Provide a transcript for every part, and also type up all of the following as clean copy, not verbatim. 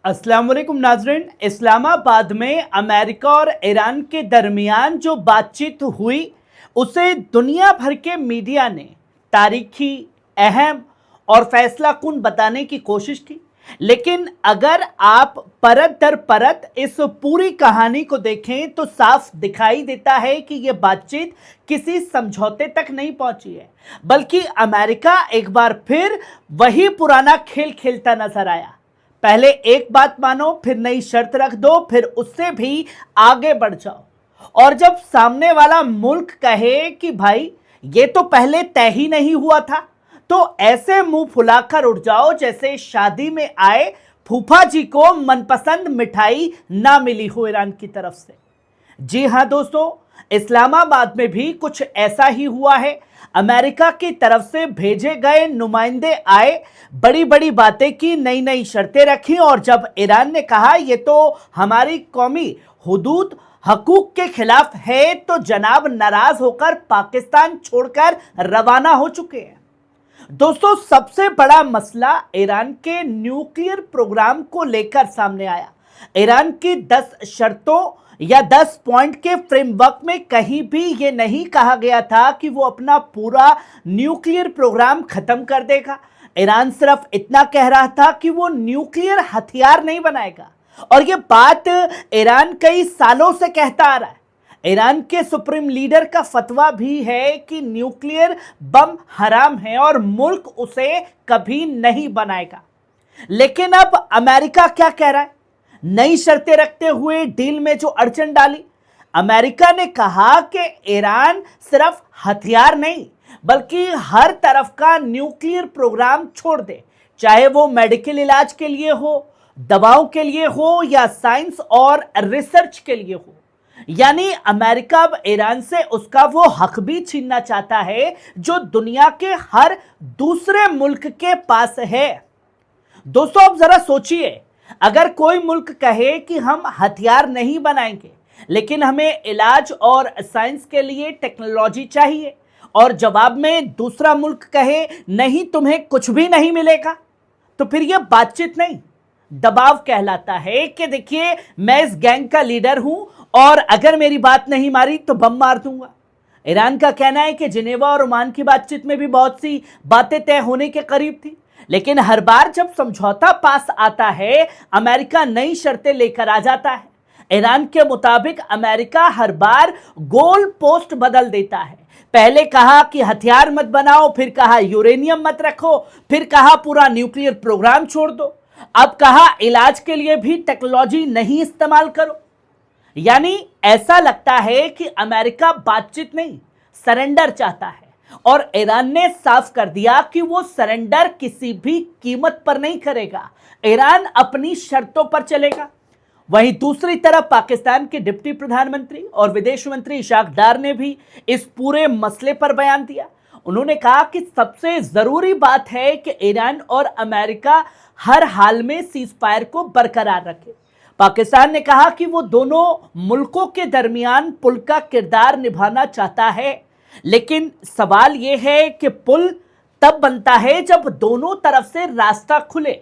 अस्सलाम वालेकुम नाज़रीन। इस्लामाबाद में अमेरिका और ईरान के दरमियान जो बातचीत हुई उसे दुनिया भर के मीडिया ने तारीखी, अहम और फैसला कुन बताने की कोशिश की। लेकिन अगर आप परत दर परत इस पूरी कहानी को देखें तो साफ दिखाई देता है कि यह बातचीत किसी समझौते तक नहीं पहुंची है, बल्कि अमेरिका एक बार फिर वही पुराना खेल खेलता नजर आया। पहले एक बात मानो, फिर नई शर्त रख दो, फिर उससे भी आगे बढ़ जाओ। और जब सामने वाला मुल्क कहे कि भाई ये तो पहले तय ही नहीं हुआ था, तो ऐसे मुंह फुलाकर उठ जाओ जैसे शादी में आए फूफा जी को मनपसंद मिठाई ना मिली हो ईरान की तरफ से। जी हां दोस्तों, इस्लामाबाद में भी कुछ ऐसा ही हुआ है। अमेरिका की तरफ से भेजे गए नुमाइंदे आए, बड़ी बड़ी बातें की, नई नई शर्तें रखी, और जब ईरान ने कहा ये तो हमारी कौमी हुदूद हकूक के खिलाफ है, तो जनाब नाराज होकर पाकिस्तान छोड़कर रवाना हो चुके हैं। दोस्तों, सबसे बड़ा मसला ईरान के न्यूक्लियर प्रोग्राम को लेकर सामने आया। ईरान की 10 शर्तों या 10 पॉइंट के फ्रेमवर्क में कहीं भी यह नहीं कहा गया था कि वो अपना पूरा न्यूक्लियर प्रोग्राम खत्म कर देगा। ईरान सिर्फ इतना कह रहा था कि वो न्यूक्लियर हथियार नहीं बनाएगा, और ये बात ईरान कई सालों से कहता आ रहा है। ईरान के सुप्रीम लीडर का फतवा भी है कि न्यूक्लियर बम हराम है और मुल्क उसे कभी नहीं बनाएगा। लेकिन अब अमेरिका क्या कह रहा है? नई शर्तें रखते हुए डील में जो अड़चन डाली, अमेरिका ने कहा कि ईरान सिर्फ हथियार नहीं बल्कि हर तरफ का न्यूक्लियर प्रोग्राम छोड़ दे, चाहे वो मेडिकल इलाज के लिए हो, दवाओं के लिए हो, या साइंस और रिसर्च के लिए हो। यानी अमेरिका अब ईरान से उसका वो हक भी छीनना चाहता है जो दुनिया के हर दूसरे मुल्क के पास है। दोस्तों, अब जरा सोचिए, अगर कोई मुल्क कहे कि हम हथियार नहीं बनाएंगे लेकिन हमें इलाज और साइंस के लिए टेक्नोलॉजी चाहिए, और जवाब में दूसरा मुल्क कहे नहीं, तुम्हें कुछ भी नहीं मिलेगा, तो फिर यह बातचीत नहीं, दबाव कहलाता है कि देखिए मैं इस गैंग का लीडर हूं और अगर मेरी बात नहीं मारी तो बम मार दूंगा। ईरान का कहना है कि जिनेवा और ओमान की बातचीत में भी बहुत सी बातें तय होने के करीब थी, लेकिन हर बार जब समझौता पास आता है अमेरिका नई शर्तें लेकर आ जाता है। ईरान के मुताबिक अमेरिका हर बार गोल पोस्ट बदल देता है। पहले कहा कि हथियार मत बनाओ, फिर कहा यूरेनियम मत रखो, फिर कहा पूरा न्यूक्लियर प्रोग्राम छोड़ दो, अब कहा इलाज के लिए भी टेक्नोलॉजी नहीं इस्तेमाल करो। यानी ऐसा लगता है कि अमेरिका बातचीत नहीं, सरेंडर चाहता है, और ईरान ने साफ कर दिया कि वो सरेंडर किसी भी कीमत पर नहीं करेगा। ईरान अपनी शर्तों पर चलेगा। वहीं दूसरी तरफ पाकिस्तान के डिप्टी प्रधानमंत्री और विदेश मंत्री इशाक डार ने भी इस पूरे मसले पर बयान दिया। उन्होंने कहा कि सबसे जरूरी बात है कि ईरान और अमेरिका हर हाल में सीजफायर को बरकरार रखे। पाकिस्तान ने कहा कि वो दोनों मुल्कों के दरमियान पुल का किरदार निभाना चाहता है, लेकिन सवाल यह है कि पुल तब बनता है जब दोनों तरफ से रास्ता खुले।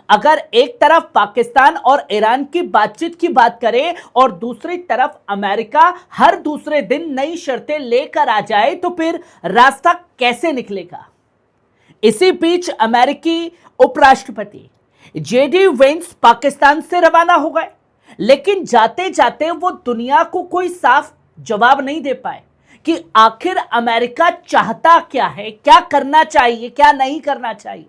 अगर एक तरफ पाकिस्तान और ईरान की बातचीत की बात करें और दूसरी तरफ अमेरिका हर दूसरे दिन नई शर्तें लेकर आ जाए, तो फिर रास्ता कैसे निकलेगा? इसी बीच अमेरिकी उपराष्ट्रपति जेडी वेंस पाकिस्तान से रवाना हो गए, लेकिन जाते जाते वो दुनिया को कोई साफ जवाब नहीं दे पाए कि आखिर अमेरिका चाहता क्या है, क्या करना चाहिए, क्या नहीं करना चाहिए।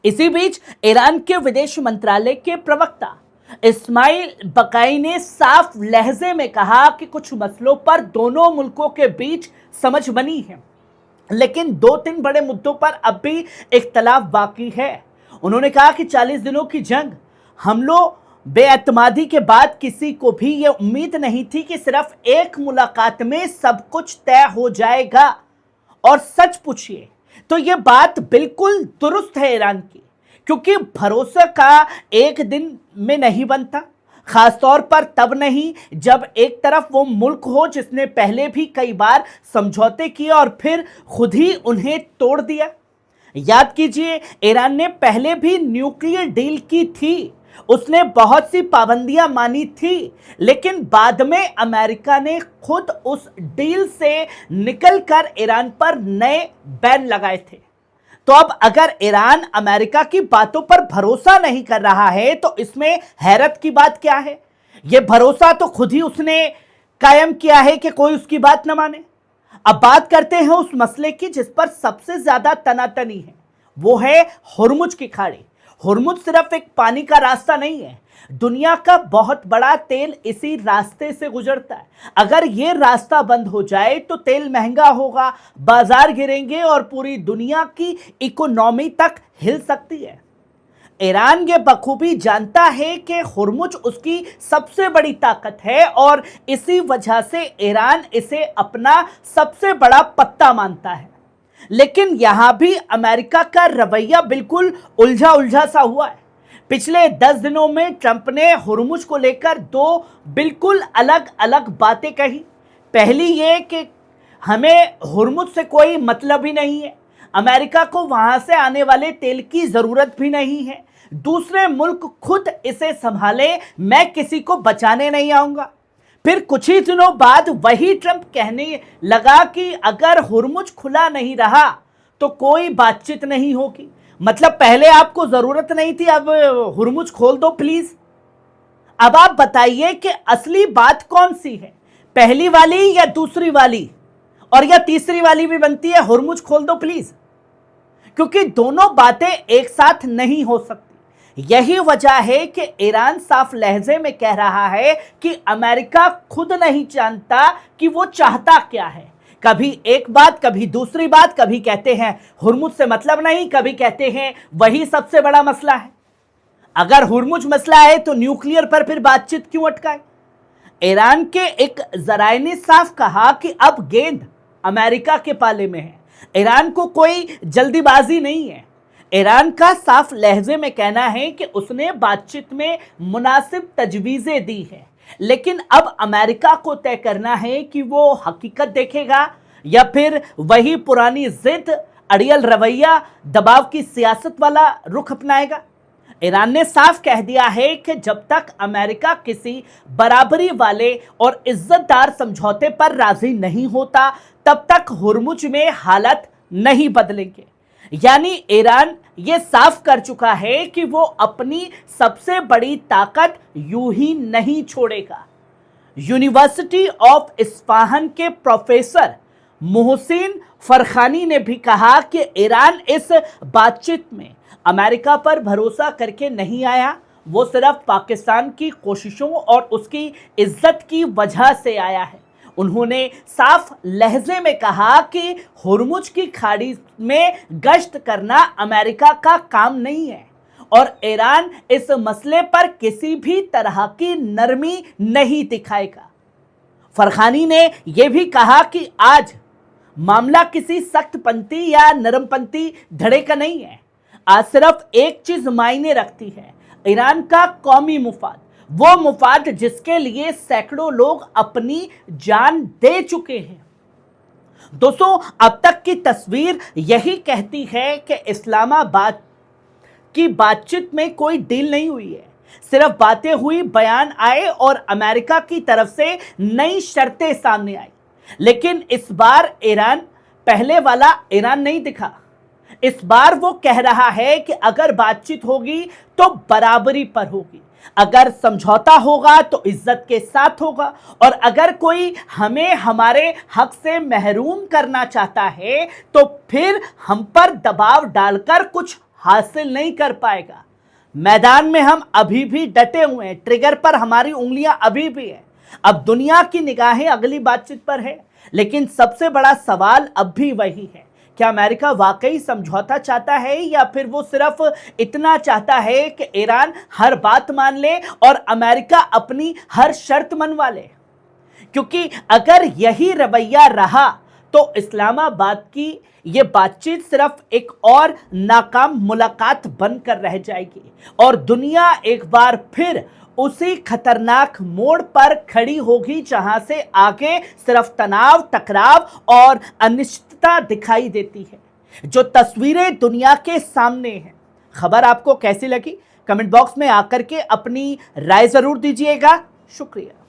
इसी बीच ईरान के विदेश मंत्रालय के प्रवक्ता इस्माइल बकाई ने साफ लहजे में कहा कि कुछ मसलों पर दोनों मुल्कों के बीच समझ बनी है, लेकिन 2-3 बड़े मुद्दों पर अब भी इख्तलाफ बाकी है। उन्होंने कहा कि 40 दिनों की जंग, हमलों, बेएतमादी के बाद किसी को भी यह उम्मीद नहीं थी कि सिर्फ एक मुलाकात में सब कुछ तय हो जाएगा। और सच पूछिए तो यह बात बिल्कुल दुरुस्त है ईरान की, क्योंकि भरोसा का एक दिन में नहीं बनता, खासतौर पर तब नहीं जब एक तरफ वो मुल्क हो जिसने पहले भी कई बार समझौते किए और फिर खुद ही उन्हें तोड़ दिया। याद कीजिए, ईरान ने पहले भी न्यूक्लियर डील की थी, उसने बहुत सी पाबंदियां मानी थी, लेकिन बाद में अमेरिका ने खुद उस डील से निकलकर ईरान पर नए बैन लगाए थे। तो अब अगर ईरान अमेरिका की बातों पर भरोसा नहीं कर रहा है तो इसमें हैरत की बात क्या है? यह भरोसा तो खुद ही उसने कायम किया है कि कोई उसकी बात न माने। अब बात करते हैं उस मसले की जिस पर सबसे ज्यादा तनातनी है, वो है हुर्मुज की खाड़ी। हुर्मुज सिर्फ एक पानी का रास्ता नहीं है, दुनिया का बहुत बड़ा तेल इसी रास्ते से गुजरता है। अगर ये रास्ता बंद हो जाए तो तेल महंगा होगा, बाजार गिरेंगे और पूरी दुनिया की इकोनॉमी तक हिल सकती है। ईरान ये बखूबी जानता है कि हुर्मुज उसकी सबसे बड़ी ताकत है और इसी वजह से ईरान इसे अपना सबसे बड़ा पत्ता मानता है। लेकिन यहां भी अमेरिका का रवैया बिल्कुल उलझा उलझा सा हुआ है। पिछले 10 दिनों में ट्रंप ने हुर्मुज को लेकर दो बिल्कुल अलग अलग बातें कही। पहली ये कि हमें हुर्मुज से कोई मतलब ही नहीं है, अमेरिका को वहां से आने वाले तेल की जरूरत भी नहीं है, दूसरे मुल्क खुद इसे संभाले, मैं किसी को बचाने नहीं आऊंगा। फिर कुछ ही दिनों बाद वही ट्रंप कहने लगा कि अगर हुर्मुज खुला नहीं रहा तो कोई बातचीत नहीं होगी। मतलब पहले आपको जरूरत नहीं थी, अब हुर्मुज खोल दो प्लीज। अब आप बताइए कि असली बात कौन सी है, पहली वाली या दूसरी वाली? और या तीसरी वाली भी बनती है, हुर्मुज खोल दो प्लीज, क्योंकि दोनों बातें एक साथ नहीं हो सकती। यही वजह है कि ईरान साफ लहजे में कह रहा है कि अमेरिका खुद नहीं जानता कि वो चाहता क्या है। कभी एक बात, कभी दूसरी बात, कभी कहते हैं हुर्मुज से मतलब नहीं, कभी कहते हैं वही सबसे बड़ा मसला है। अगर हुर्मुज मसला है तो न्यूक्लियर पर फिर बातचीत क्यों अटकाए? ईरान के एक जराये ने साफ कहा कि अब गेंद अमेरिका के पाले में है, ईरान को कोई जल्दीबाजी नहीं है। ईरान का साफ लहजे में कहना है कि उसने बातचीत में मुनासिब तजवीजें दी हैं, लेकिन अब अमेरिका को तय करना है कि वो हकीकत देखेगा या फिर वही पुरानी जिद, अड़ियल रवैया, दबाव की सियासत वाला रुख अपनाएगा। ईरान ने साफ कह दिया है कि जब तक अमेरिका किसी बराबरी वाले और इज्जतदार समझौते पर राजी नहीं होता तब तक हुर्मुज में हालत नहीं बदलेंगे। यानी ईरान ये साफ कर चुका है कि वो अपनी सबसे बड़ी ताकत यूं ही नहीं छोड़ेगा। यूनिवर्सिटी ऑफ इस्फहान के प्रोफेसर मोहसिन फरखानी ने भी कहा कि ईरान इस बातचीत में अमेरिका पर भरोसा करके नहीं आया, वो सिर्फ पाकिस्तान की कोशिशों और उसकी इज्जत की वजह से आया है। उन्होंने साफ लहजे में कहा कि हुर्मुज की खाड़ी में गश्त करना अमेरिका का काम नहीं है और ईरान इस मसले पर किसी भी तरह की नरमी नहीं दिखाएगा। फरखानी ने यह भी कहा कि आज मामला किसी सख्तपंथी या नरमपंथी धड़े का नहीं है, आज सिर्फ एक चीज मायने रखती है, ईरान का कौमी मुफाद, वो मुफाद जिसके लिए सैकड़ों लोग अपनी जान दे चुके हैं। दोस्तों, अब तक की तस्वीर यही कहती है कि इस्लामाबाद की बातचीत में कोई डील नहीं हुई है, सिर्फ बातें हुई, बयान आए और अमेरिका की तरफ से नई शर्तें सामने आई। लेकिन इस बार ईरान पहले वाला ईरान नहीं दिखा। इस बार वो कह रहा है कि अगर बातचीत होगी तो बराबरी पर होगी, अगर समझौता होगा तो इज्जत के साथ होगा, और अगर कोई हमें हमारे हक से महरूम करना चाहता है तो फिर हम पर दबाव डालकर कुछ हासिल नहीं कर पाएगा। मैदान में हम अभी भी डटे हुए हैं, ट्रिगर पर हमारी उंगलियां अभी भी हैं। अब दुनिया की निगाहें अगली बातचीत पर है, लेकिन सबसे बड़ा सवाल अब भी वही है, क्या अमेरिका वाकई समझौता चाहता है या फिर वो सिर्फ इतना चाहता है कि ईरान हर बात मान ले और अमेरिका अपनी हर शर्त मनवा ले? क्योंकि अगर यही रवैया रहा तो इस्लामाबाद की ये बातचीत सिर्फ एक और नाकाम मुलाकात बनकर रह जाएगी और दुनिया एक बार फिर उसी खतरनाक मोड़ पर खड़ी होगी जहां से आगे सिर्फ तनाव, टकराव और अनिश्चितता दिखाई देती है। जो तस्वीरें दुनिया के सामने हैं, खबर आपको कैसी लगी कमेंट बॉक्स में आकर के अपनी राय जरूर दीजिएगा। शुक्रिया।